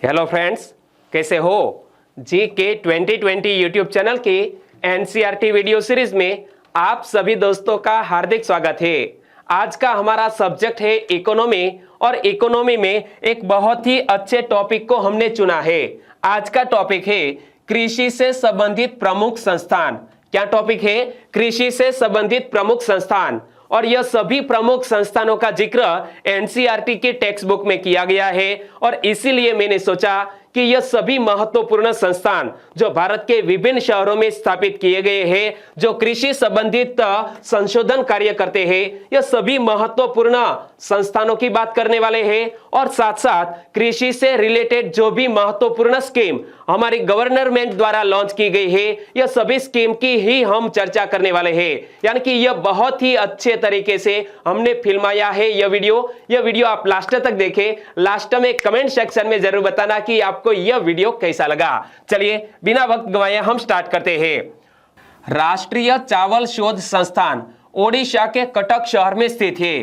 Hello friends, कैसे हो? जी के 2020 यूट्यूब चैनल के एनसीईआरटी वीडियो सीरीज में आप सभी दोस्तों का हार्दिक स्वागत है। आज का हमारा सब्जेक्ट है इकोनॉमी और इकोनॉमी में एक बहुत ही अच्छे टॉपिक को हमने चुना है। आज का टॉपिक है कृषि से संबंधित प्रमुख संस्थान। क्या टॉपिक है? कृषि से संबंधित प्रमुख संस्थान। और यह सभी प्रमुख संस्थानों का जिक्र एनसीईआरटी के टेक्स्ट बुक में किया गया है और इसीलिए मैंने सोचा कि यह सभी महत्वपूर्ण संस्थान जो भारत के विभिन्न शहरों में स्थापित किए गए हैं, जो कृषि संबंधित संशोधन कार्य करते हैं, यह सभी महत्वपूर्ण संस्थानों की बात करने वाले हैं और साथ साथ कृषि से रिलेटेड जो भी महत्वपूर्ण स्कीम हमारी गवर्नमेंट द्वारा लॉन्च की गई है, यह सभी स्कीम की ही हम चर्चा करने वाले हैं। यानी कि यह बहुत ही अच्छे तरीके से हमने फिल्माया है यह वीडियो आप लास्ट तक देखें। लास्ट में कमेंट सेक्शन में जरूर बताना कि आपको यह वीडियो कैसा लगा। चलिए बिना वक्त गवाए हम स्टार्ट करते हैं। राष्ट्रीय चावल शोध संस्थान ओडिशा के कटक शहर में स्थित है।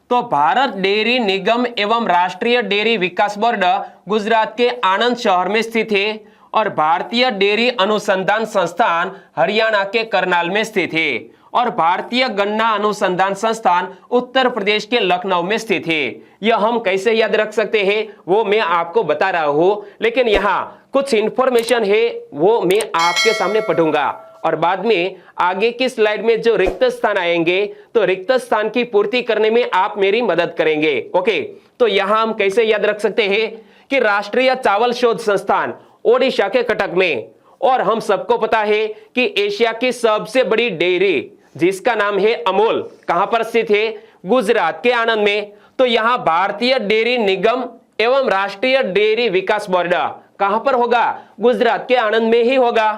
तो भारत डेयरी निगम एवं राष्ट्रीय डेयरी विकास बोर्ड गुजरात के आणंद शहर में स्थित है और भारतीय डेयरी अनुसंधान संस्थान हरियाणा के करनाल में स्थित है और भारतीय गन्ना अनुसंधान संस्थान उत्तर प्रदेश के लखनऊ में स्थित है। यह हम कैसे याद रख सकते हैं वो मैं आपको बता रहा हूं, लेकिन यहाँ कुछ इंफॉर्मेशन है वो मैं आपके सामने पढ़ूंगा और बाद में आगे की स्लाइड में जो रिक्त स्थान आएंगे तो रिक्त स्थान की पूर्ति करने में आप मेरी मदद करेंगे। ओके, तो यहां हम कैसे याद रख सकते हैं कि राष्ट्रीय चावल शोध संस्थान ओडिशा के कटक में, और हम सबको पता है कि एशिया की सबसे बड़ी डेयरी जिसका नाम है अमूल कहां पर स्थित है? गुजरात के आणंद में। तो यहां भारतीय डेयरी निगम एवं राष्ट्रीय डेयरी विकास बोर्ड कहां पर होगा? गुजरात के आणंद में ही होगा।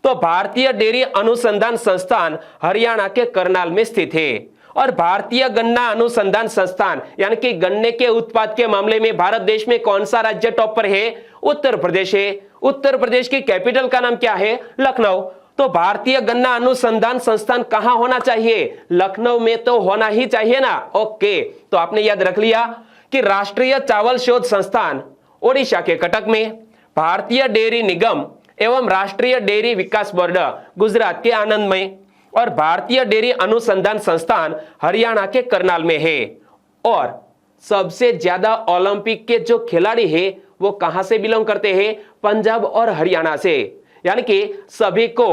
तो भारतीय डेयरी अनुसंधान संस्थान हरियाणा के करनाल में स्थित है और भारतीय गन्ना अनुसंधान संस्थान यानी कि गन्ने के उत्पाद के मामले में भारत देश में कौन सा राज्य टॉप पर है? उत्तर प्रदेश है। उत्तर प्रदेश की कैपिटल का नाम क्या है? लखनऊ। तो भारतीय गन्ना अनुसंधान संस्थान कहां होना चाहिए? लखनऊ में तो होना ही चाहिए ना। ओके, तो आपने याद रख लिया कि राष्ट्रीय चावल शोध संस्थान ओडिशा के कटक में, भारतीय डेयरी निगम एवं राष्ट्रीय डेयरी विकास बोर्ड गुजरात के आणंद में और भारतीय डेयरी अनुसंधान संस्थान हरियाणा के करनाल में है। और सबसे ज्यादा ओलंपिक के जो खिलाड़ी हैं वो कहां से बिलोंग करते हैं? पंजाब और हरियाणा से। यानी कि सभी को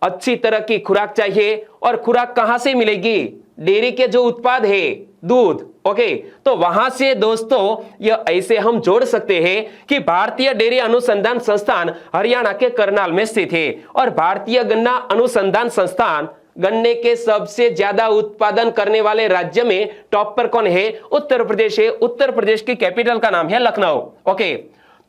अच्छी तरह की खुराक चाहिए और खुराक कहां से मिलेगी? डेयरी के जो उत्पाद है दूध। ओके, तो वहां से दोस्तों यह ऐसे हम जोड़ सकते हैं कि भारतीय डेयरी अनुसंधान संस्थान हरियाणा के करनाल में स्थित है और भारतीय गन्ना अनुसंधान संस्थान गन्ने के सबसे ज्यादा उत्पादन करने वाले राज्य में टॉप पर कौन है? उत्तर प्रदेश है। उत्तर प्रदेश की कैपिटल का नाम है लखनऊ। ओके,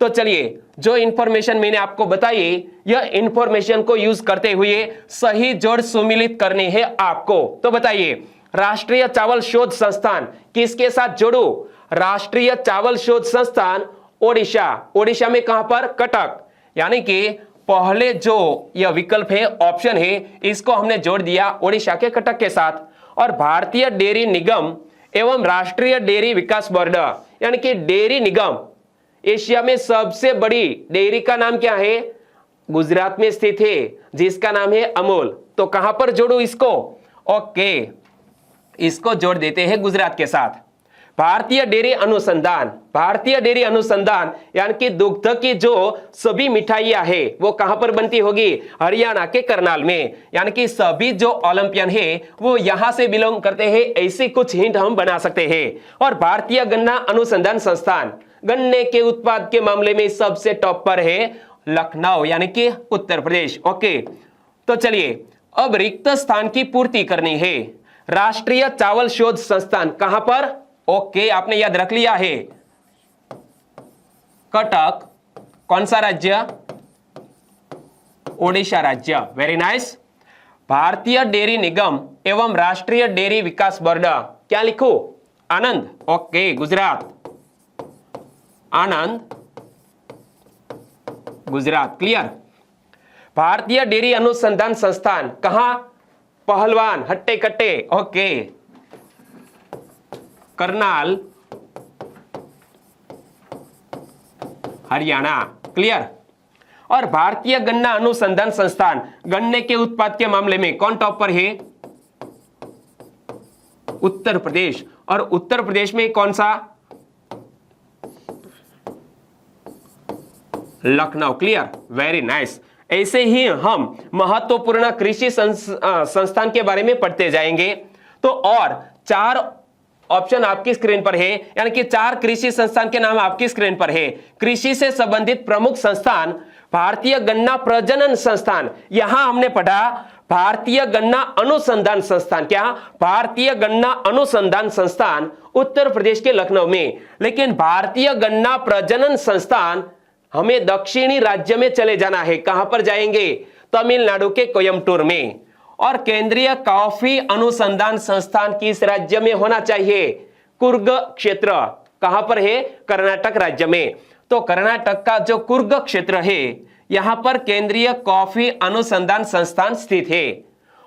तो चलिए जो इंफॉर्मेशन मैंने आपको बताई यह इंफॉर्मेशन को यूज करते हुए सही जोड़ सुमिलित करनी है आपको। तो बताइए राष्ट्रीय चावल शोध संस्थान किसके साथ जोड़ू? राष्ट्रीय चावल शोध संस्थान ओडिशा। ओडिशा में कहां पर? कटक। यानी कि पहले जो यह विकल्प है ऑप्शन है इसको हमने जोड़ दिया ओडिशा के कटक के साथ। और भारतीय डेयरी निगम एवं राष्ट्रीय डेयरी विकास बोर्ड यानी कि डेयरी निगम, एशिया में सबसे बड़ी डेयरी का नाम क्या है? गुजरात में स्थित है जिसका नाम है अमूल। तो कहां पर जोड़ू इसको? ओके, इसको जोड़ देते हैं गुजरात के साथ। भारतीय डेयरी अनुसंधान, भारतीय डेयरी अनुसंधान यानी कि दुग्ध की जो सभी मिठाइयां है वो कहां पर बनती होगी? हरियाणा के करनाल में। यानी कि सभी जो ओलंपियन है वो यहां से बिलोंग करते हैं, ऐसी कुछ हिंट हम बना सकते हैं। और भारतीय गन्ना अनुसंधान संस्थान गन्ने के उत्पाद के मामले में सबसे टॉप पर है लखनऊ यानी कि उत्तर प्रदेश। ओके, तो चलिए अब रिक्त स्थान की पूर्ति करनी है। राष्ट्रीय चावल शोध संस्थान कहां पर? ओके, आपने याद रख लिया है कटक। कौन सा राज्य? ओडिशा राज्य। Very nice. भारतीय डेयरी निगम एवं राष्ट्रीय डेयरी विकास बोर्ड क्या लिखो? आनंद। ओके, गुजरात। आनंद गुजरात। क्लियर। भारतीय डेयरी अनुसंधान संस्थान कहां? पहलवान, हट्टे कट्टे। ओके, करनाल हरियाणा। क्लियर। और भारतीय गन्ना अनुसंधान संस्थान गन्ने के उत्पाद के मामले में कौन टॉप पर है? उत्तर प्रदेश। और उत्तर प्रदेश में कौन सा? लखनऊ। Clear, very nice. ऐसे ही हम महत्वपूर्ण कृषि संस्थान के बारे में पढ़ते जाएंगे। तो और 4 ऑप्शन आपकी स्क्रीन पर है, यानी कि 4 कृषि संस्थान के नाम आपकी स्क्रीन पर है। कृषि से संबंधित प्रमुख संस्थान भारतीय गन्ना प्रजनन संस्थान, यहां हमने पढ़ा भारतीय गन्ना अनुसंधान संस्थान। क्या? भारतीय गन्ना अनुसंधान संस्थान उत्तर प्रदेश के लखनऊ में। लेकिन भारतीय गन्ना प्रजनन संस्थान हमें दक्षिणी राज्य में चले जाना है। कहां पर जाएंगे? तमिलनाडु के कोयम्बटूर में। और केंद्रीय कॉफी अनुसंधान संस्थान किस राज्य में होना चाहिए? कुर्ग क्षेत्र। कहां पर है? कर्नाटक राज्य में। तो कर्नाटक का जो कुर्ग क्षेत्र है, यहां पर केंद्रीय कॉफी अनुसंधान संस्थान स्थित है।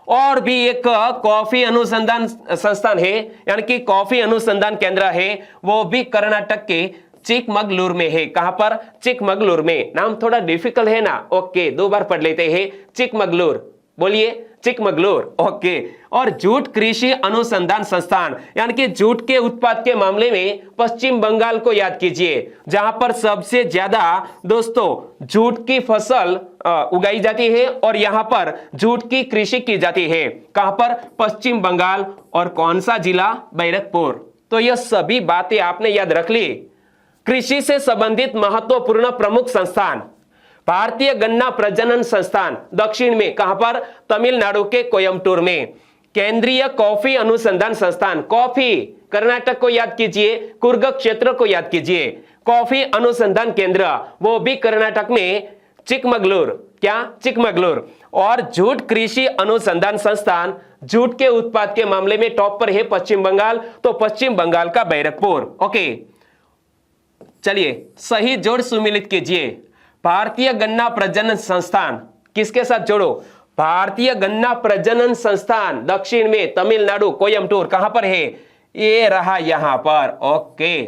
और भी एक कॉफी अनुसंधान संस्थान है, यानी कि कॉफी अनुसंधान केंद्र है, वो भी कर्नाटक के चिकमगलूर में है। कहां पर? चिकमगलूर में। नाम थोड़ा डिफिकल्ट है ना? ओके, 2 बार पढ़ लेते हैं। चिकमगलूर, बोलिए चिकमगलूर। ओके। और जूट कृषि अनुसंधान संस्थान, यानी कि जूट के उत्पाद के मामले में पश्चिम बंगाल को याद कीजिए, जहां पर सबसे ज्यादा दोस्तों जूट की फसल उगाई जाती है और यहां पर जूट की कृषि की जाती है। कहां पर? पश्चिम बंगाल। और कौन सा जिला? बैरकपुर। तो यह सभी बातें आपने याद रख ली। कृषि से संबंधित महत्वपूर्ण प्रमुख संस्थान भारतीय गन्ना प्रजनन संस्थान दक्षिण में। कहां पर? तमिलनाडु के कोयम्बटूर में। केंद्रीय कॉफी अनुसंधान संस्थान, कॉफी कर्नाटक को याद कीजिए, कुर्ग क्षेत्र को याद कीजिए। कॉफी अनुसंधान केंद्र वो भी कर्नाटक में, चिकमगलूर। क्या? चिकमगलूर। और जूट कृषि अनुसंधान संस्थान जूट के उत्पाद के मामले में टॉप पर है पश्चिम बंगाल, तो पश्चिम बंगाल का बैरकपुर। ओके, चलिए सही जोड़ सुमिलित कीजिए। भारतीय गन्ना प्रजनन संस्थान किसके साथ जोड़ो? भारतीय गन्ना प्रजनन संस्थान दक्षिण में, तमिलनाडु कोयम्बटूर। कहां पर है? ये रहा यहां पर। ओके।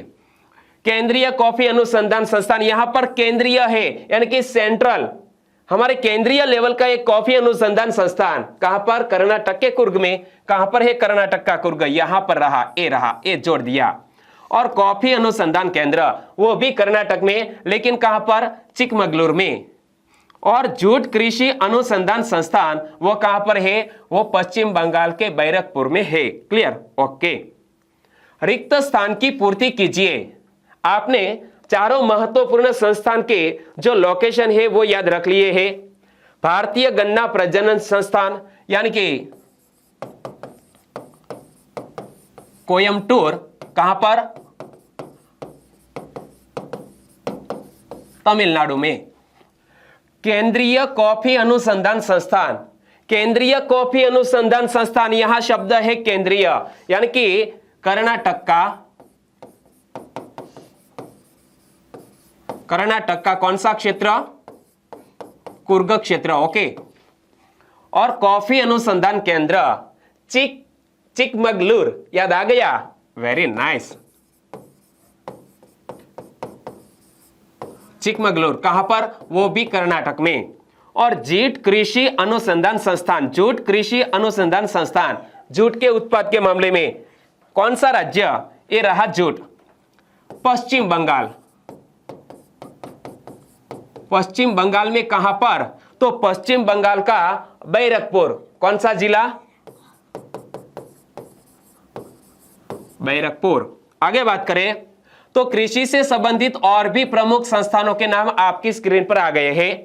केंद्रीय कॉफी अनुसंधान संस्थान यहां पर केंद्रीय है, यानी कि सेंट्रल, हमारे केंद्रीय लेवल का एक कॉफी अनुसंधान संस्थान। कहां पर? कर्नाटक के कुर्ग में। कहां पर है कर्नाटक का कुर्ग? यहां पर रहा, ये जोड़ दिया। और कॉफी अनुसंधान केंद्र वो भी कर्नाटक में, लेकिन कहां पर? चिकमगलूर में। और जूट कृषि अनुसंधान संस्थान वो कहां पर है? वो पश्चिम बंगाल के बैरकपुर में है। क्लियर? ओके। रिक्त स्थान की पूर्ति कीजिए। आपने चारों महत्वपूर्ण संस्थान के जो लोकेशन है वो याद रख लिए हैं। भारतीय गन्ना प्रजनन संस्थान यानी कि कोयम्बटूर, कहां पर? तमिलनाडु में। केंद्रीय कॉफी अनुसंधान संस्थान, केंद्रीय कॉफी अनुसंधान संस्थान, यहां शब्द है केंद्रीय, यानी कि कर्नाटक का कौन सा क्षेत्र? कुर्ग क्षेत्र। ओके। और कॉफी अनुसंधान केंद्र चिकमगलूर, याद आ गया? Very nice. चिकमगलूर कहां पर? वो भी कर्नाटक में। और जूट कृषि अनुसंधान संस्थान, जूट कृषि अनुसंधान संस्थान जूट के उत्पाद के मामले में कौन सा राज्य? ये रहा जूट, पश्चिम बंगाल। पश्चिम बंगाल में कहां पर? तो पश्चिम बंगाल का बैरकपुर। कौन सा जिला? बैरकपुर। आगे बात करें तो कृषि से संबंधित और भी प्रमुख संस्थानों के नाम आपकी स्क्रीन पर आ गए हैं।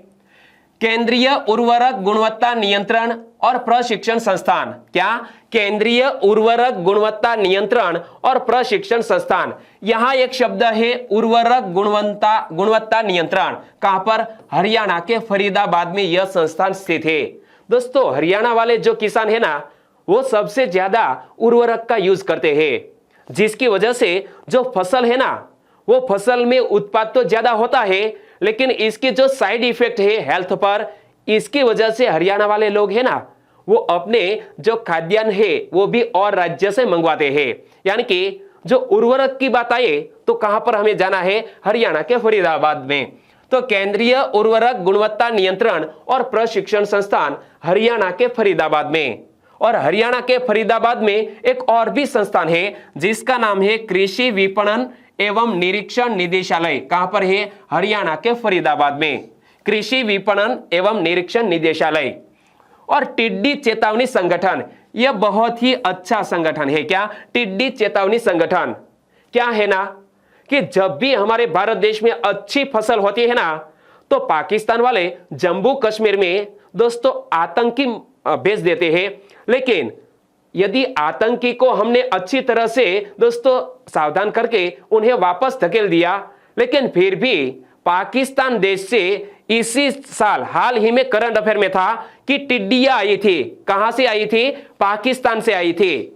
केंद्रीय उर्वरक गुणवत्ता नियंत्रण और प्रशिक्षण संस्थान। क्या? केंद्रीय उर्वरक गुणवत्ता नियंत्रण और प्रशिक्षण संस्थान। यहां एक शब्द है उर्वरक गुणवत्ता नियंत्रण। कहां पर? हरियाणा के फरीदाबाद में यह संस्थान स्थित है। दोस्तों, हरियाणा वाले जो किसान है ना, वो सबसे ज्यादा उर्वरक का यूज करते हैं, जिसकी वजह से जो फसल है ना, वो फसल में उत्पाद तो ज्यादा होता है, लेकिन इसकी जो साइड इफेक्ट है हेल्थ पर, इसकी वजह से हरियाणा वाले लोग है ना, वो अपने जो खाद्यान्न है वो भी और राज्य से मंगवाते हैं। यानी कि जो उर्वरक की बात आए तो कहां पर हमें जाना है? हरियाणा के फरीदाबाद में। तो केंद्रीय उर्वरक गुणवत्ता नियंत्रण और प्रशिक्षण संस्थान हरियाणा के फरीदाबाद में। और हरियाणा के फरीदाबाद में एक और भी संस्थान है जिसका नाम है कृषि विपणन एवं निरीक्षण निदेशालय। कहां पर है? हरियाणा के फरीदाबाद में कृषि विपणन एवं निरीक्षण निदेशालय। और टिड्डी चेतावनी संगठन, यह बहुत ही अच्छा संगठन है। क्या? टिड्डी चेतावनी संगठन क्या है ना कि जब भी हमारे भारत देश में अच्छी फसल होती है ना, तो पाकिस्तान वाले जम्मू कश्मीर में दोस्तों आतंकी भेज देते हैं। लेकिन यदि आतंकी को हमने अच्छी तरह से दोस्तों सावधान करके उन्हें वापस धकेल दिया, लेकिन फिर भी पाकिस्तान देश से इसी साल हाल ही में करंट अफेयर में था कि टिड्डियां आई थी। कहां से आई थी? पाकिस्तान से आई थी।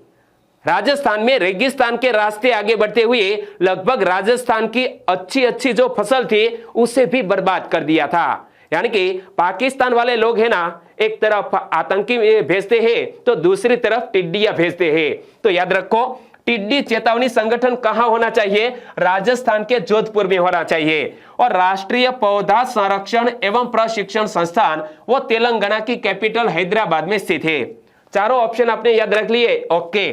राजस्थान में रेगिस्तान के रास्ते आगे बढ़ते हुए लगभग राजस्थान की अच्छी जो फसल थी उसे भी बर्बाद कर दिया था। यानी कि पाकिस्तान वाले लोग हैं ना, एक तरफ आतंकी भेजते हैं तो दूसरी तरफ टिड्डियां भेजते हैं। तो याद रखो, टिड्डी चेतावनी संगठन कहां होना चाहिए? राजस्थान के जोधपुर में होना चाहिए। और राष्ट्रीय पौधा संरक्षण एवं प्रशिक्षण संस्थान वो तेलंगाना की कैपिटल हैदराबाद में स्थित है। चारों ऑप्शन आपने याद रख लिए। ओके,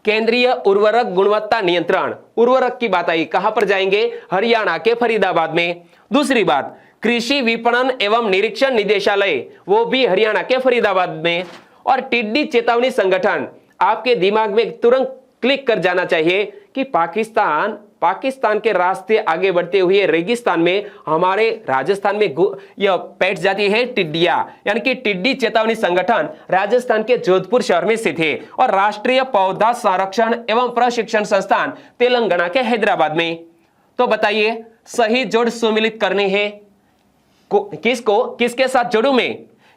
केंद्रीय उर्वरक गुणवत्ता नियंत्रण, उर्वरक की बात आई, कहां पर जाएंगे? हरियाणा के फरीदाबाद में। दूसरी बात, कृषि विपणन एवं निरीक्षण निदेशालय, वो भी हरियाणा के फरीदाबाद में। और टिड्डी चेतावनी संगठन, आपके दिमाग में तुरंत क्लिक कर जाना चाहिए कि पाकिस्तान के रास्ते आगे बढ़ते हुए रेगिस्तान में हमारे राजस्थान में यह बैठ जाती है टिड्डियां। यानी कि टिड्डी चेतावनी संगठन राजस्थान के जोधपुर शहर में स्थित है। और राष्ट्रीय पौधा संरक्षण एवं प्रशिक्षण संस्थान तेलंगाना के हैदराबाद में। तो बताइए, सही जोड़ सुमिलित करनी है किसको? किसके साथ जोड़ू मैं?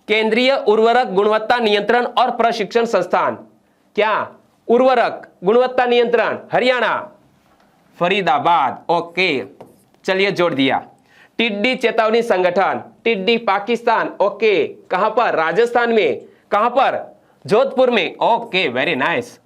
केंद्रीय उर्वरक गुणवत्ता नियंत्रण और प्रशिक्षण संस्थान। क्या? उर्वरक गुणवत्ता नियंत्रण हरियाणा, फरीदाबाद। ओके, चलिए जोड़ दिया। टिड्डी चेतावनी संगठन, टिड्डी पाकिस्तान। ओके, कहां पर? राजस्थान में। कहां पर? जोधपुर में। Okay, very nice.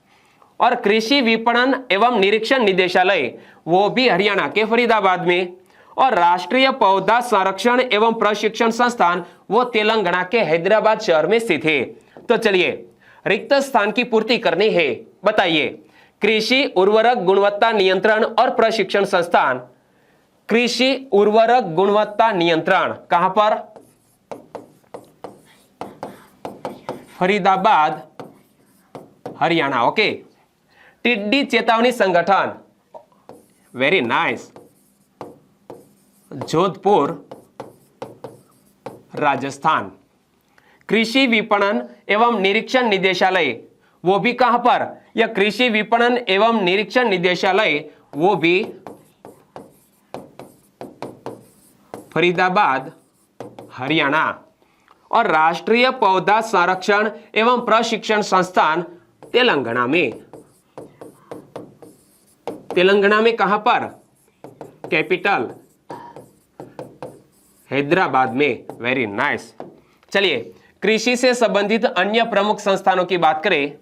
और कृषि विपणन एवं निरीक्षण निदेशालय, वो भी हरियाणा के फरीदाबाद में। और राष्ट्रीय पौधा संरक्षण एवं प्रशिक्षण संस्थान वो तेलंगाना के हैदराबाद शहर में स्थित है। तो चलिए, रिक्त स्थान की पूर्ति करनी है। बताइए, कृषि उर्वरक गुणवत्ता नियंत्रण और प्रशिक्षण संस्थान, कृषि उर्वरक गुणवत्ता नियंत्रण कहां पर? फरीदाबाद, हरियाणा। ओके, टिड्डी चेतावनी संगठन, वेरी नाइस, जोधपुर, राजस्थान। कृषि विपणन एवं निरीक्षण निदेशालय, वो भी कहां पर? यह कृषि विपणन एवं निरीक्षण निदेशालय वो भी फरीदाबाद, हरियाणा। और राष्ट्रीय पौधा संरक्षण एवं प्रशिक्षण संस्थान तेलंगाना में। तेलंगाना में कहां पर? कैपिटल हैदराबाद में। Very nice. चलिए, कृषि से संबंधित अन्य प्रमुख संस्थानों की बात करें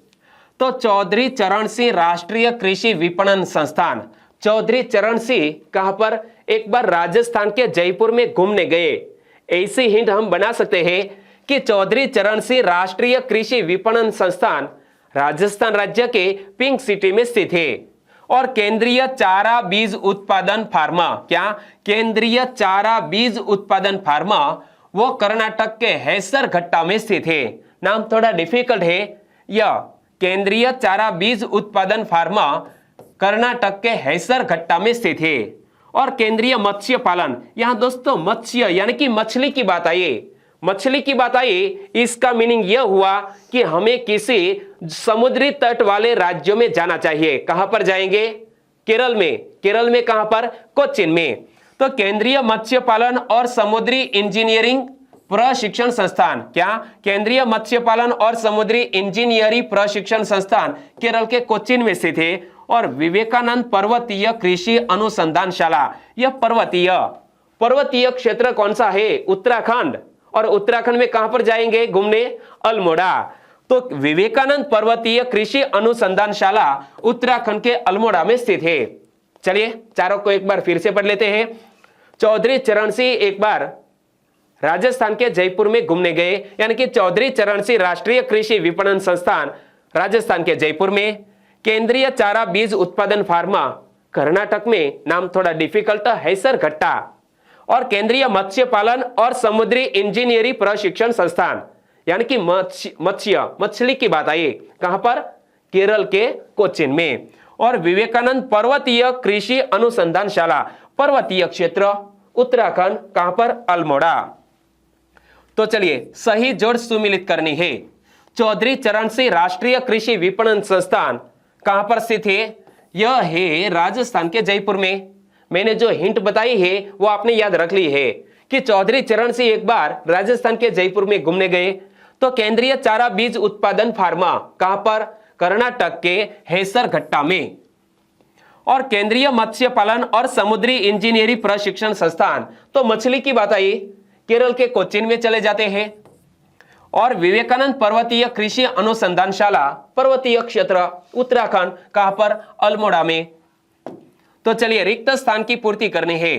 तो चौधरी चरण सिंह राष्ट्रीय कृषि विपणन संस्थान। चौधरी चरण सिंह कहां पर? एक बार राजस्थान के जयपुर में घूमने गए। ऐसी हिंट हम बना सकते हैं कि चौधरी चरण सिंह राष्ट्रीय कृषि विपणन संस्थान राजस्थान राज्य के पिंक सिटी में स्थित है। और केंद्रीय चारा बीज उत्पादन फार्मा, क्या? केंद्रीय चारा बीज उत्पादन फार्मा वो कर्नाटक के हैसरघट्टा में स्थित है। नाम थोड़ा डिफिकल्ट है। यह केंद्रीय चारा बीज उत्पादन फार्मा कर्नाटक के हैसरघट्टा में स्थित है। और केंद्रीय मत्स्य पालन, यहां दोस्तों मत्स्य यानी कि मछली की बात आई। मछली की बात आई, इसका मीनिंग यह हुआ कि हमें किसी समुद्री तट वाले राज्यों में जाना चाहिए। कहां पर जाएंगे? केरल में। केरल में कहां पर? कोच्चिन में। तो केंद्रीय मत्स्य पालन और समुद्री इंजीनियरिंग प्रशिक्षण संस्थान, क्या? केंद्रीय मत्स्य पालन और समुद्री इंजीनियरिंग प्रशिक्षण संस्थान केरल के कोच्चिन में स्थित है। और विवेकानंद पर्वतीय कृषि अनुसंधानशाला, यह पर्वतीय क्षेत्र कौन सा है? उत्तराखंड। और उत्तराखंड में कहां पर जाएंगे घूमने? अल्मोड़ा। तो विवेकानंद पर्वतीय कृषि अनुसंधानशाला उत्तराखंड के अल्मोड़ा में स्थित है। चलिए, चारों को एक बार फिर से पढ़ लेते हैं। चौधरी चरण सिंह एक बार राजस्थान के जयपुर में घूमने गए, यानी कि चौधरी चरण सिंह राष्ट्रीय कृषि विपणन संस्थान राजस्थान के जयपुर में, केंद्रीय चारा बीज उत्पादन फार्मा कर्नाटक में, नाम थोड़ा डिफिकल्ट, हैसरघट्टा, और केंद्रीय मत्स्य पालन और समुद्री इंजीनियरिंग प्रशिक्षण संस्थान, यानी कि मछली की बात आई, कहां पर? केरल के कोचीन में, और विवेकानंद पर्वतीय कृषि अनुसंधानशाला पर्वतीय क्षेत्र उत्तराखंड, कहां पर? अल्मोड़ा। तो चलिए सही जोड़ सुमिलित करनी है। चौधरी चरण सिंह राष्ट्रीय कृषि विपणन संस्थान कहां पर स्थित है? यह है राजस्थान के जयपुर में। मैंने जो हिंट बताई है वो आपने याद रख ली है कि चौधरी चरण सिंह एक बार राजस्थान के जयपुर में घूमने गए, तो केंद्रीय चारा बीज उत्पादन फार्मा कहां पर? कर्नाटक के हैसरघट्टा में, और केंद्रीय मत्स्य पालन और समुद्री इंजीनियरिंग प्रशिक्षण संस्थान, तो मछली की बात आई, केरल के कोचीन में चले जाते हैं, और विवेकानंद पर्वतीय कृषि अनुसंधानशाला पर्वतीय क्षेत्र उत्तराखंड, कहां पर? अल्मोड़ा में। तो चलिए रिक्त स्थान की पूर्ति करनी है।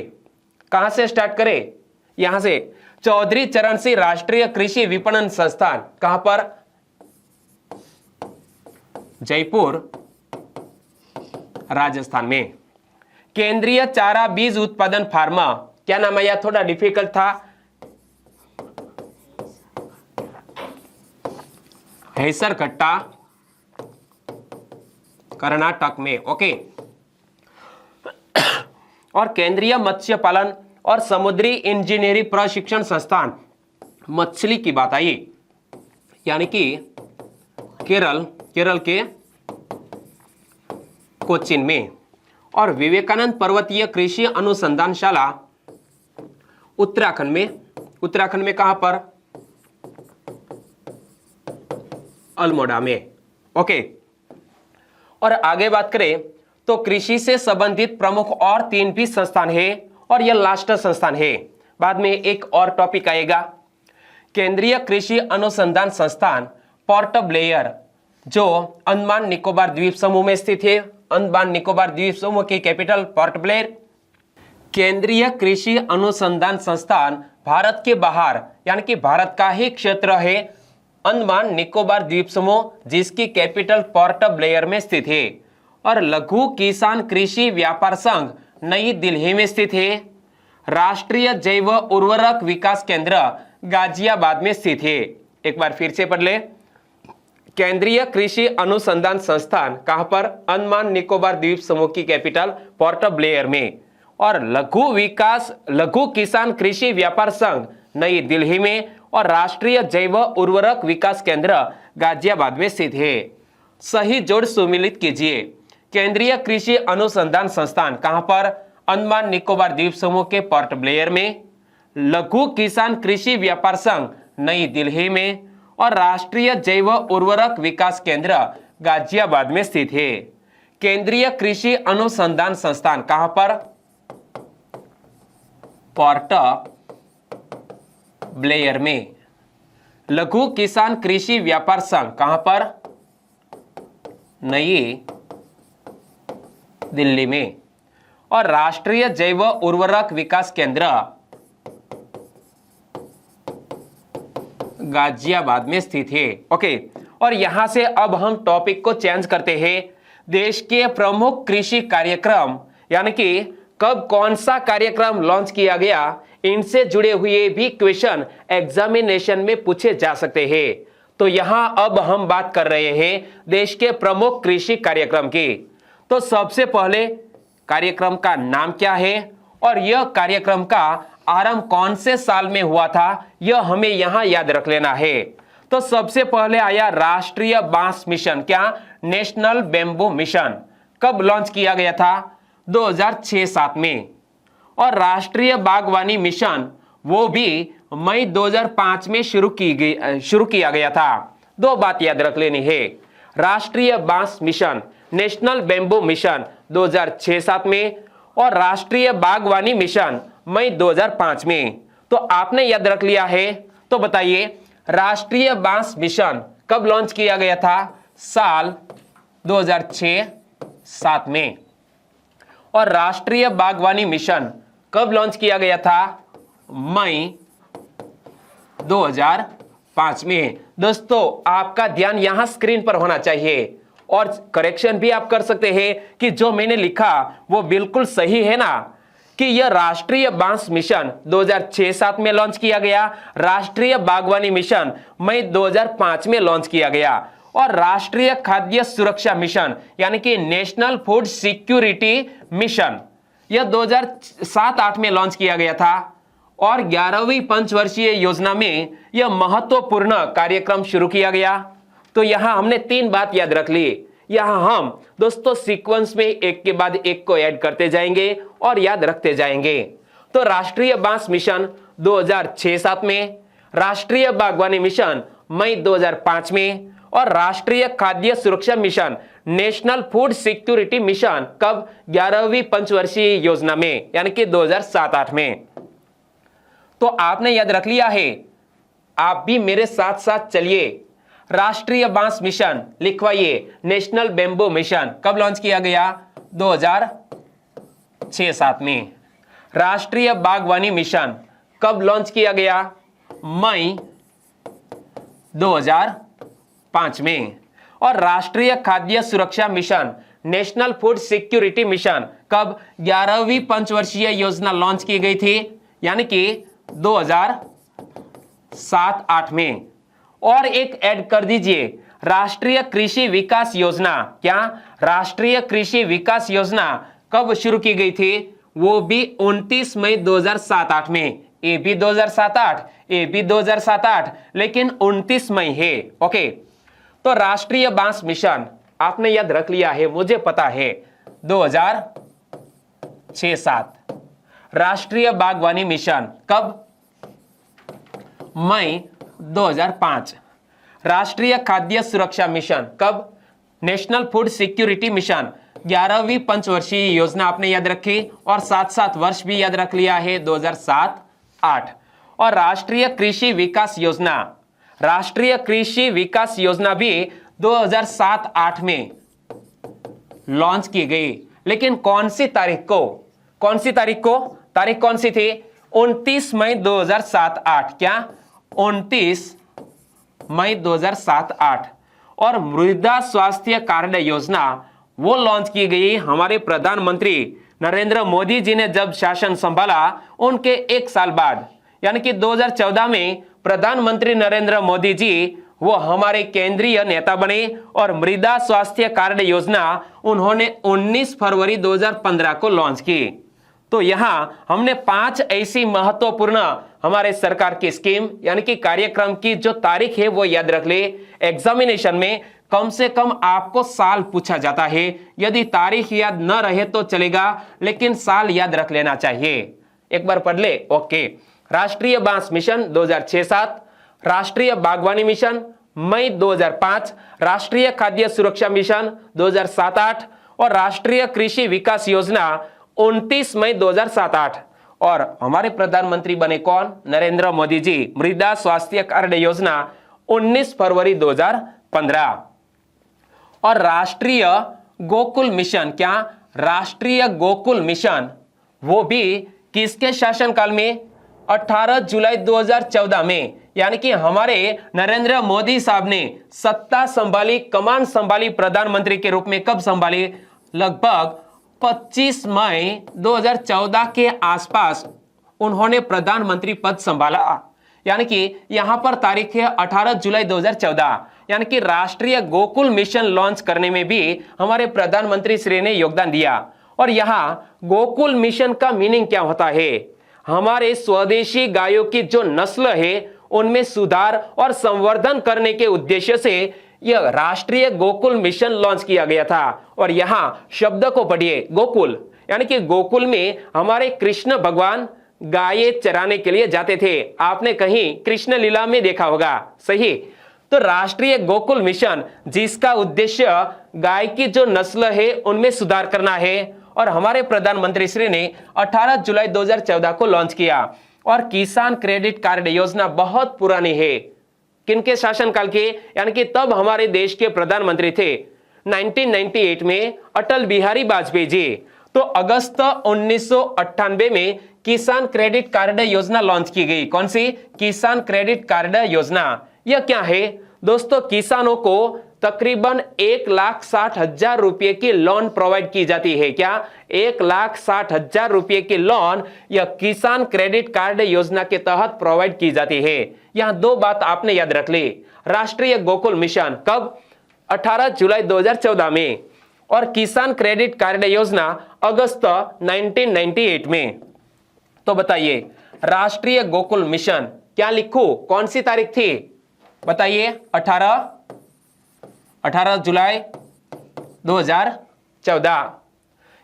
कहां से स्टार्ट करें? यहां से, चौधरी चरण सिंह राष्ट्रीय कृषि विपणन संस्थान कहां पर? जयपुर राजस्थान में। केंद्रीय चारा बीज उत्पादन फार्मा, क्या नाम आया? थोड़ा डिफिकल्ट था, हैसरघट्टा कर्नाटक में। ओके। और केंद्रीय मत्स्य पालन और समुद्री इंजीनियरिंग प्रशिक्षण संस्थान, मछली की बात आई, यानी कि केरल के कोचीन में, और विवेकानंद पर्वतीय कृषि अनुसंधानशाला उत्तराखंड में कहां पर? अल्मोड़ा में। ओके। और आगे बात करें तो कृषि से संबंधित प्रमुख और 3 भी संस्थान है, और यह लास्ट संस्थान है। बाद में एक और टॉपिक आएगा, केंद्रीय कृषि अनुसंधान संस्थान पोर्ट ब्लेयर, जो अंडमान निकोबार द्वीप समूह में स्थित है। अंडमान निकोबार द्वीप समूह की कैपिटल पोर्ट ब्लेयर। केंद्रीय कृषि अनुसंधान संस्थान भारत के बाहर, यानी कि भारत का ही क्षेत्र है, अंडमान निकोबार द्वीप समूह, जिसकी कैपिटल पोर्ट ब्लेयर में स्थित है। और लघु किसान कृषि व्यापार संघ नई दिल्ली में स्थित है। राष्ट्रीय जैव उर्वरक विकास केंद्र गाजियाबाद में स्थित है। एक बार फिर से पढ़ ले, केंद्रीय कृषि अनुसंधान संस्थान कहां पर? अंडमान निकोबार द्वीप समूह की कैपिटल पोर्ट ब्लेयर में। और लघु किसान कृषि व्यापार संघ नई दिल्ली में, और राष्ट्रीय जैव उर्वरक विकास केंद्र गाजियाबाद में स्थित है। सही जोड़ सुमिलित कीजिए। केंद्रीय कृषि अनुसंधान संस्थान कहां पर? अंडमान निकोबार द्वीप समूह के पोर्ट ब्लेयर में। लघु किसान कृषि व्यापार संघ नई दिल्ली में, और राष्ट्रीय जैव उर्वरक विकास केंद्र गाजियाबाद में स्थित है। केंद्रीय कृषि अनुसंधान संस्थान कहां पर? पोर्ट ब्लेयर में। लघु किसान कृषि व्यापार संघ कहां पर? नई दिल्ली में। और राष्ट्रीय जैव उर्वरक विकास केंद्र गाजियाबाद में स्थित है। ओके। और यहां से अब हम टॉपिक को चेंज करते हैं। देश के प्रमुख कृषि कार्यक्रम, यानी कि कब कौन सा कार्यक्रम लॉन्च किया गया, इनसे जुड़े हुए भी क्वेश्चन एग्जामिनेशन में पूछे जा सकते हैं। तो यहां अब हम बात कर रहे हैं देश के प्रमुख कृषि कार्यक्रम की। तो सबसे पहले कार्यक्रम का नाम क्या है, और यह कार्यक्रम का आरंभ कौन से साल में हुआ था, यह हमें यहां याद रख लेना है। तो सबसे पहले आया राष्ट्रीय बांस मिशन, क्या? National bamboo mission. कब लॉन्च किया गया था? 2006-07 में। और राष्ट्रीय बागवानी मिशन, वो भी मई 2005 में शुरू किया गया था। 2 बात याद रख लेनी है, राष्ट्रीय बांस मिशन, नेशनल बेम्बू मिशन 2006-07 में, और राष्ट्रीय बागवानी मिशन मई 2005 में। तो आपने याद रख लिया है। तो बताइए राष्ट्रीय बांस मिशन कब लॉन्च किया गया था? साल 2006-07 में। और राष्ट्रीय बागवानी मिशन कब लॉन्च किया गया था? मई 2005 में। दोस्तों आपका ध्यान यहां स्क्रीन पर होना चाहिए और करेक्शन भी आप कर सकते हैं कि जो मैंने लिखा वो बिल्कुल सही है ना, कि यह राष्ट्रीय बांस मिशन 2006-07 में लॉन्च किया गया, राष्ट्रीय बागवानी मिशन मई 2005 में लॉन्च किया गया, और राष्ट्रीय खाद्य सुरक्षा मिशन यानी कि नेशनल फूड सिक्योरिटी मिशन यह 2007-08 में लॉन्च किया गया था। और 11वीं पंचवर्षीय योजना में यह महत्वपूर्ण कार्यक्रम शुरू किया गया। तो यहां हमने 3 बात याद रख ली। यहां हम दोस्तों सीक्वेंस में एक के बाद एक को ऐड करते जाएंगे और याद रखते जाएंगे। तो राष्ट्रीय बांस मिशन 2006-07 में, राष्ट्रीय बागवानी मिशन मई 2005 में, और राष्ट्रीय खाद्य सुरक्षा mission national food security mission कब? 11वीं पंचवर्षीय योजना में यानी कि 2007-08 में। तो आपने याद रख लिया है, आप भी मेरे साथ साथ चलिए। राष्ट्रीय बांस मिशन लिखवाइए, नेशनल बेम्बो मिशन कब लॉन्च किया गया? 2006-07 में। राष्ट्रीय बागवानी मिशन कब लॉन्च किया गया? मई 2005 में। और राष्ट्रीय खाद्य सुरक्षा mission national food security mission कब? 11वीं पंचवर्षीय योजना लॉन्च की गई थी यानी कि 2007-08 में। और एक ऐड कर दीजिए, राष्ट्रीय कृषि विकास योजना। क्या? राष्ट्रीय कृषि विकास योजना कब शुरू की गई थी? वो भी 29 मई 2007-08 में। ये भी 2007-08, ये भी 2007-08, लेकिन 29 मई है। ओके, तो राष्ट्रीय बांस मिशन आपने याद रख लिया है, मुझे पता है, 2006-07। राष्ट्रीय बागवानी मिशन कब? मई 2005। राष्ट्रीय खाद्य सुरक्षा मिशन कब? नेशनल फूड सिक्योरिटी मिशन 11वीं पंचवर्षीय योजना आपने याद रखी और साथ साथ वर्ष भी याद रख लिया है, 2007-08। और राष्ट्रीय कृषि विकास योजना, राष्ट्रीय कृषि विकास योजना भी 2007-08 में लॉन्च की गई, लेकिन कौन सी तारीख को? कौन सी तारीख को? तारीख कौन सी थी? 29 मई 2007-08। क्या? 29 मई 2007-08। और मृदा स्वास्थ्य कार्ड योजना वो लॉन्च की गई हमारे प्रधानमंत्री नरेंद्र मोदी जी ने जब शासन संभाला उनके 1 साल बाद, यानी कि 2014 में प्रधानमंत्री नरेंद्र मोदी जी वो हमारे केंद्रीय नेता बने और मृदा स्वास्थ्य कार्ड योजना उन्होंने 19 फरवरी 2015 को लॉन्च की। तो यहां हमने 5 ऐसी महत्वपूर्ण हमारे सरकार की स्कीम यानी कि कार्यक्रम की जो तारीख है वो याद रख ले। एग्जामिनेशन में कम से कम आपको साल पूछा जाता है, यदि तारीख याद न रहे तो चलेगा, लेकिन साल याद रख लेना चाहिए। एक बार पढ़ ले। ओके, राष्ट्रीय बांस मिशन 2006-07, राष्ट्रीय बागवानी मिशन मई 2005, राष्ट्रीय खाद्य सुरक्षा मिशन 2007-08 और राष्ट्रीय कृषि विकास योजना 29 मई 2007-08। और हमारे प्रधानमंत्री बने कौन? नरेंद्र मोदी जी। मृदा स्वास्थ्य कार्ड योजना 19 फरवरी 2015। और राष्ट्रीय गोकुल मिशन, क्या? राष्ट्रीय गोकुल मिशन वो भी किसके शासनकाल में? 18 जुलाई 2014 में, यानी कि हमारे नरेंद्र मोदी साहब ने सत्ता संभाली, कमान संभाली प्रधानमंत्री के रूप में कब संभाली? लगभग 25 मई 2014 के आसपास उन्होंने प्रधानमंत्री पद संभाला, यानी कि यहां पर तारीख है 18 जुलाई 2014। यानी कि राष्ट्रीय गोकुल मिशन लॉन्च करने में भी हमारे प्रधानमंत्री श्री ने योगदान दिया। और यहां गोकुल मिशन का मीनिंग क्या होता है? हमारे स्वदेशी गायों की जो नस्ल है उनमें सुधार और संवर्धन करने के उद्देश्य से यह राष्ट्रीय गोकुल मिशन लॉन्च किया गया था। और यहां शब्द को पढ़िए, गोकुल, यानी कि गोकुल में हमारे कृष्ण भगवान गाय चराने के लिए जाते थे। आपने कहीं कृष्ण लीला में देखा होगा, सही? तो राष्ट्रीय गोकुल मिशन जिसका उद्देश्य गाय की जो नस्ल है उनमें सुधार करना है, और हमारे प्रधानमंत्री श्री ने 18 जुलाई 2014 को लॉन्च किया। और किसान क्रेडिट कार्ड योजना बहुत पुरानी है, किनके शासनकाल के? यानी कि तब हमारे देश के प्रधानमंत्री थे 1998 में अटल बिहारी वाजपेयी जी। तो अगस्त 1998 में किसान क्रेडिट कार्ड योजना लॉन्च की गई। कौन सी? किसान क्रेडिट कार्ड योजना। यह क्या है दोस्तों? किसानों को तकरीबन 1,60,000 रुपए की लोन प्रोवाइड की जाती है। क्या? 1,60,000 रुपए की लोन यह किसान क्रेडिट कार्ड योजना के तहत प्रोवाइड की जाती है। यहां दो बात आपने याद रख ली। राष्ट्रीय गोकुल मिशन कब? 18 जुलाई 2014 में, और किसान क्रेडिट कार्ड योजना अगस्त 1998 में। तो बताइए राष्ट्रीय गोकुल मिशन क्या लिखूं? कौन सी तारीख थी बताइए? 18 जुलाई 2014।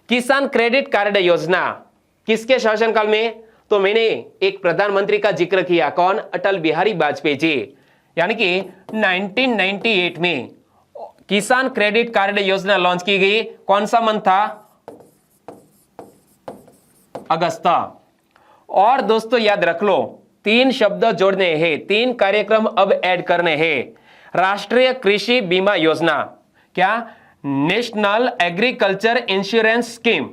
किसान क्रेडिट कार्ड योजना किसके शासनकाल में? तो मैंने एक प्रधानमंत्री का जिक्र किया। कौन? अटल बिहारी वाजपेयी जी। यानी कि 1998 में किसान क्रेडिट कार्ड योजना लॉन्च की गई। कौन सा मंथ था? अगस्त। और दोस्तों याद रख लो, 3 शब्द जोड़ने हैं, 3 कार्यक्रम अब ऐड करने हैं। राष्ट्रीय कृषि बीमा योजना, क्या? नेशनल एग्रीकल्चर इंश्योरेंस स्कीम,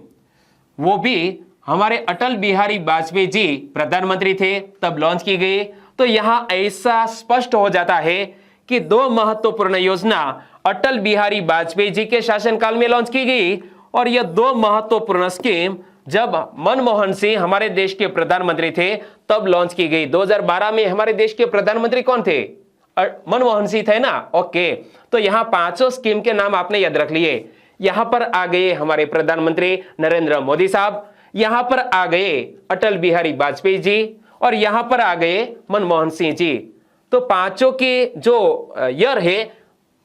वो भी हमारे अटल बिहारी वाजपेयी जी प्रधानमंत्री थे तब लॉन्च की गई। तो यहां ऐसा स्पष्ट हो जाता है कि 2 महत्वपूर्ण योजना अटल बिहारी वाजपेयी जी के शासनकाल में लॉन्च की गई, और यह 2 महत्वपूर्ण स्कीम जब मनमोहन सिंह हमारे देश के प्रधानमंत्री थे तब लॉन्च की गई। 2012 में हमारे देश के प्रधानमंत्री कौन थे? मनमोहन सिंह थे ना। ओके, तो यहां 5 स्कीम के नाम आपने याद रख लिए। यहां पर आ गए हमारे प्रधानमंत्री नरेंद्र मोदी साहब, यहां पर आ गए अटल बिहारी वाजपेयी जी, और यहां पर आ गए मनमोहन सिंह जी। तो 5 के जो ईयर है,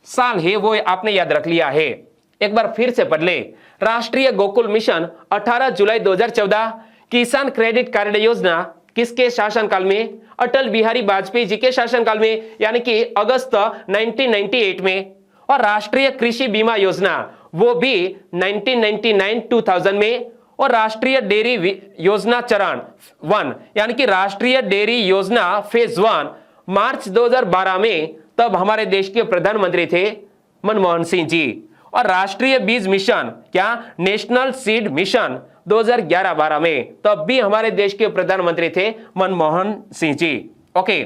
साल है, वो आपने याद रख लिया है। एक बार फिर से पढ़ ले। राष्ट्रीय गोकुल मिशन 18 जुलाई 2014। किसान क्रेडिट कार्ड योजना किसके शासनकाल में? अटल बिहारी वाजपेयी जी के शासनकाल में, यानी कि अगस्त 1998 में। और राष्ट्रीय कृषि बीमा योजना वो भी 1999-2000 में। और राष्ट्रीय डेयरी योजना चरण 1, यानी कि राष्ट्रीय डेयरी योजना फेज 1 मार्च 2012 में, तब हमारे देश के प्रधानमंत्री थे मनमोहन सिंह जी। और राष्ट्रीय बीज मिशन, क्या? नेशनल सीड मिशन 2011-12 में, तब भी हमारे देश के प्रधानमंत्री थे मनमोहन सिंह जी। ओके,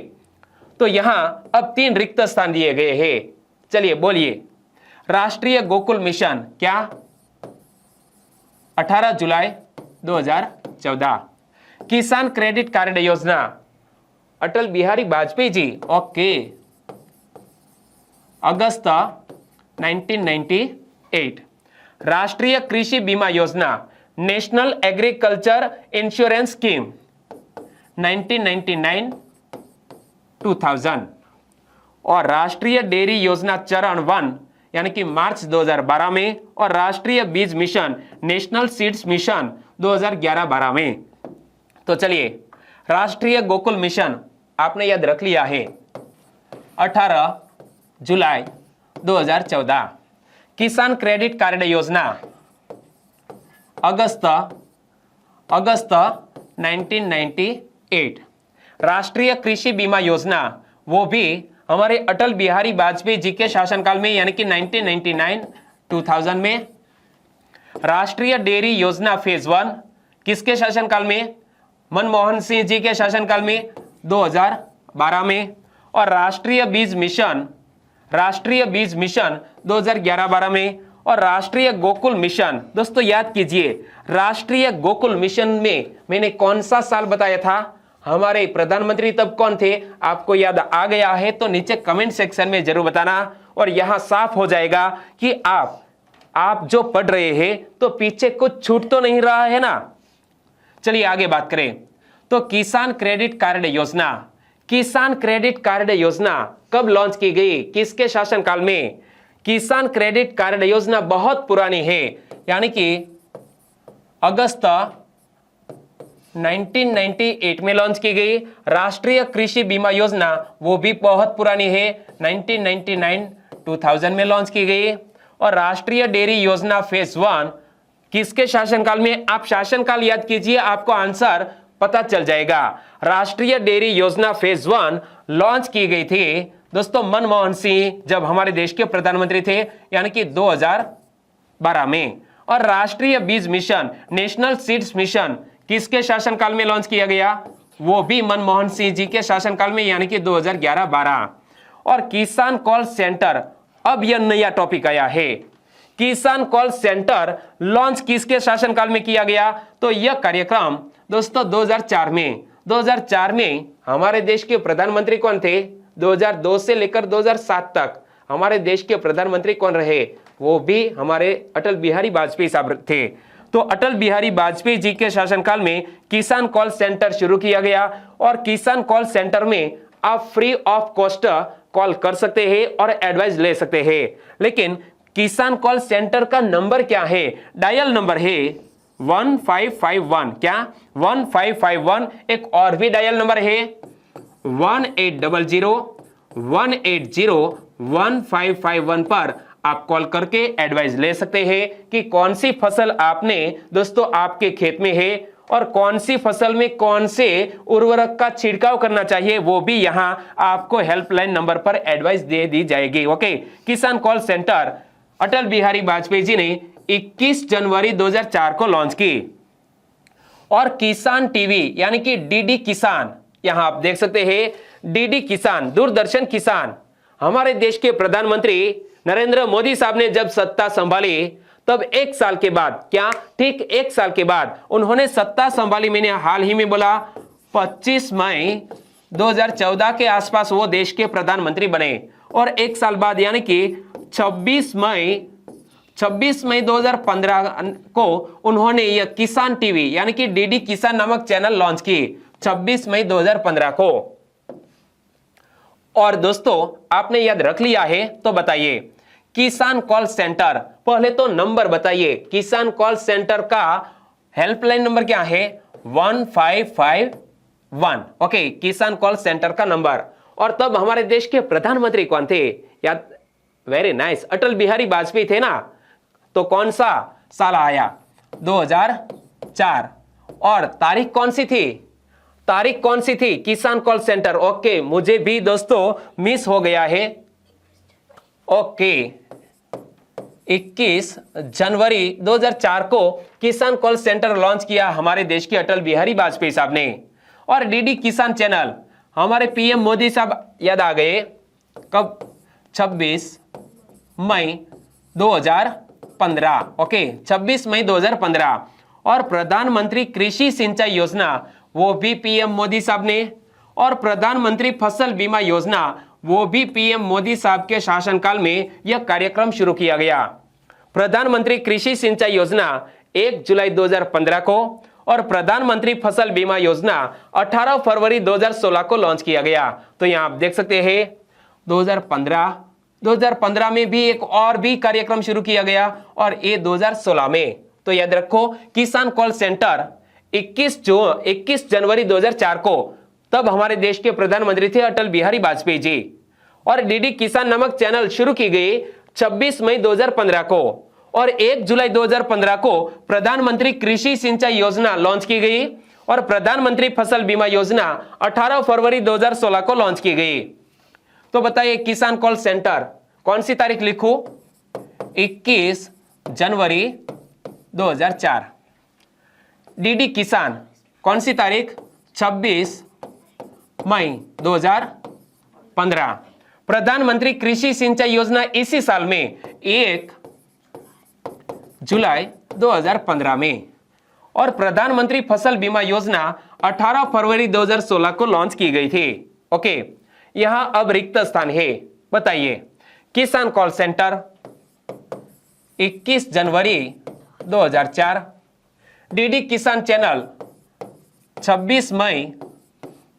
तो यहां अब 3 रिक्त स्थान दिए गए हैं। चलिए बोलिए। राष्ट्रीय गोकुल मिशन, क्या? 18 जुलाई 2014। किसान क्रेडिट कार्ड योजना अटल बिहारी वाजपेयी जी, ओके, अगस्त 1998। राष्ट्रीय कृषि बीमा योजना नेशनल एग्रीकल्चर इंश्योरेंस स्कीम 1999-2000। और राष्ट्रीय डेयरी योजना चरण 1, यानी कि मार्च 2012 में। और राष्ट्रीय बीज मिशन नेशनल सीड्स मिशन 2011-12 में। तो चलिए, राष्ट्रीय गोकुल मिशन आपने याद रख लिया है। 18 जुलाई 2014। किसान क्रेडिट कार्ड योजना अगस्त 1998। राष्ट्रीय कृषि बीमा योजना वो भी हमारे अटल बिहारी वाजपेयी जी के शासनकाल में, यानी कि 1999-2000 में। राष्ट्रीय डेयरी योजना फेज 1 किसके शासनकाल में? मनमोहन सिंह जी के शासनकाल में, 2012 में। और राष्ट्रीय बीज मिशन 2011-12 में। और राष्ट्रीय गोकुल मिशन, दोस्तों याद कीजिए, राष्ट्रीय गोकुल मिशन में मैंने कौन सा साल बताया था? हमारे प्रधानमंत्री तब कौन थे? आपको याद आ गया है तो नीचे कमेंट सेक्शन में जरूर बताना। और यहां साफ हो जाएगा कि आप जो पढ़ रहे हैं तो पीछे कुछ छूट तो नहीं रहा है ना। चलिए आगे बात करें। तो किसान क्रेडिट कार्ड योजना, किसान क्रेडिट कार्ड योजना कब लॉन्च की गई? किसके शासनकाल में? किसान क्रेडिट कार्ड योजना बहुत पुरानी है, यानी कि अगस्त 1998 में लॉन्च की गई। राष्ट्रीय कृषि बीमा योजना वो भी बहुत पुरानी है, 1999-2000 में लॉन्च की गई। और राष्ट्रीय डेयरी योजना फेज 1 किसके शासनकाल में? आप शासनकाल याद कीजिए, आपको आंसर पता चल जाएगा। राष्ट्रीय डेयरी योजना फेज 1 लॉन्च की गई थी दोस्तों मनमोहन सिंह जब हमारे देश के प्रधानमंत्री थे, यानी कि 2012 में। और राष्ट्रीय बीज मिशन नेशनल सीड्स मिशन किसके शासनकाल में लॉन्च किया गया? वो भी मनमोहन सिंह जी के शासनकाल में, यानी कि 2011-12। और किसान कॉल सेंटर, अब यह नया टॉपिक आया है। किसान कॉल सेंटर लॉन्च किसके शासनकाल में किया गया? तो यह कार्यक्रम दोस्तों 2004 में 2004 में हमारे देश के प्रधानमंत्री कौन थे? 2002 से लेकर 2007 तक हमारे देश के प्रधानमंत्री कौन रहे? वो भी हमारे अटल बिहारी वाजपेयी साहब थे। तो अटल बिहारी वाजपेयी जी के शासनकाल में किसान कॉल सेंटर शुरू किया गया। और किसान कॉल सेंटर में आप फ्री ऑफ कॉस्ट कॉल कर सकते हैं और एडवाइस ले सकते हैं। लेकिन किसान कॉल सेंटर का नंबर क्या है? डायल नंबर है 1551। क्या? 1551। एक और भी डायल नंबर है 1800-180-151 पर आप कॉल करके एडवाइस ले सकते हैं कि कौन सी फसल आपने दोस्तों आपके खेत में है और कौन सी फसल में कौन से उर्वरक का छिड़काव करना चाहिए, वो भी यहां आपको हेल्पलाइन नंबर पर एडवाइस दे दी जाएगी। ओके, किसान कॉल सेंटर अटल बिहारी वाजपेयी जी ने 21 जनवरी 2004 को लॉन्च की। और किसान टीवी यानी कि डीडी किसान, यहां आप देख सकते हैं डीडी किसान, दूरदर्शन किसान, हमारे देश के प्रधानमंत्री नरेंद्र मोदी साहब ने जब सत्ता संभाली तब एक साल के बाद, क्या ठीक एक साल के बाद उन्होंने सत्ता संभाली। मैंने हाल ही में बोला 25 मई 2014 के आसपास वो देश के प्रधानमंत्री बने। और एक साल बाद यानी कि 26 मई 2015 को उन्होंने यह किसान टीवी यानी कि डीडी किसान नामक चैनल लॉन्च की 26 मई 2015 को। और दोस्तों आपने याद रख लिया है तो बताइए, किसान कॉल सेंटर, पहले तो नंबर बताइए, किसान कॉल सेंटर का हेल्पलाइन नंबर क्या है? 1551। ओके, किसान कॉल सेंटर का नंबर। और तब हमारे देश के प्रधानमंत्री कौन थे? याद, वेरी नाइस, अटल बिहारी वाजपेयी थे ना। तो कौन सा साल आया? 2004। और तारीख कौन सी थी? तारीख कौन सी थी? किसान कॉल सेंटर, ओके, मुझे भी दोस्तों मिस हो गया है। ओके, 21 जनवरी 2004 को किसान कॉल सेंटर लॉन्च किया हमारे देश के अटल बिहारी वाजपेयी साहब ने। और डीडी किसान चैनल हमारे पीएम मोदी साहब याद आ गए कब? 26 मई 2015। ओके, 26 मई 2015। और प्रधानमंत्री कृषि सिंचाई योजना, वो भी पीएम मोदी साहब ने। और प्रधानमंत्री फसल बीमा योजना, वो भी पीएम मोदी साहब के शासनकाल में यह कार्यक्रम शुरू किया गया। प्रधानमंत्री कृषि सिंचाई योजना 1 जुलाई 2015 को और प्रधानमंत्री फसल बीमा योजना 18 फरवरी 2016 को लॉन्च किया गया। तो यहां आप देख सकते हैं 2015 में भी एक और भी कार्यक्रम शुरू किया गया और ये 2016 में। तो याद रखो, किसान कॉल सेंटर 21 जनवरी 2004 को, तब हमारे देश के प्रधानमंत्री थे अटल बिहारी वाजपेयी जी। और डीडी किसान नामक चैनल शुरू की गई 26 मई 2015 को। और 1 जुलाई 2015 को प्रधानमंत्री कृषि सिंचाई योजना लॉन्च की गई और प्रधानमंत्री फसल बीमा योजना 18 फरवरी 2016 को लॉन्च की गई। तो बताइए, किसान कॉल सेंटर कौन सी तारीख लिखूं? 21 जनवरी 2004। डीडी किसान कौन सी तारीख? 26 मई 2015। प्रधानमंत्री कृषि सिंचाई योजना इसी साल में 1 जुलाई 2015 में। और प्रधानमंत्री फसल बीमा योजना 18 फरवरी 2016 को लॉन्च की गई थी। ओके, यहां अब रिक्त स्थान है। बताइए, किसान कॉल सेंटर 21 जनवरी 2004, डीडी किसान चैनल 26 मई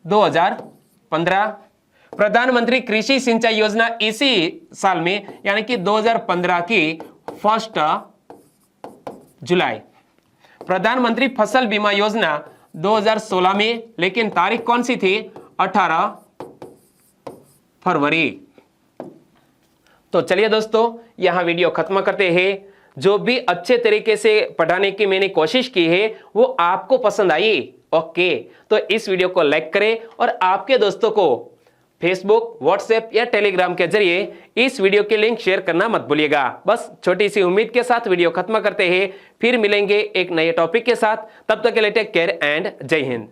2015, प्रधानमंत्री कृषि सिंचाई योजना इसी साल में यानी कि 2015 की 1 जुलाई, प्रधानमंत्री फसल बीमा योजना 2016 में, लेकिन तारीख कौन सी थी? 18 फरवरी। तो चलिए दोस्तों, यहां वीडियो खत्म करते हैं। जो भी अच्छे तरीके से पढ़ाने की मैंने कोशिश की है वो आपको पसंद आई? ओके, तो इस वीडियो को लाइक करें और आपके दोस्तों को फेसबुक, व्हाट्सएप या टेलीग्राम के जरिए इस वीडियो के लिंक शेयर करना मत भूलिएगा। बस छोटी सी उम्मीद के साथ वीडियो खत्म करते हैं, फिर मिलेंगे एक नए टॉपिक के साथ। तब तक के लिए टेक केयर एंड जय हिंद।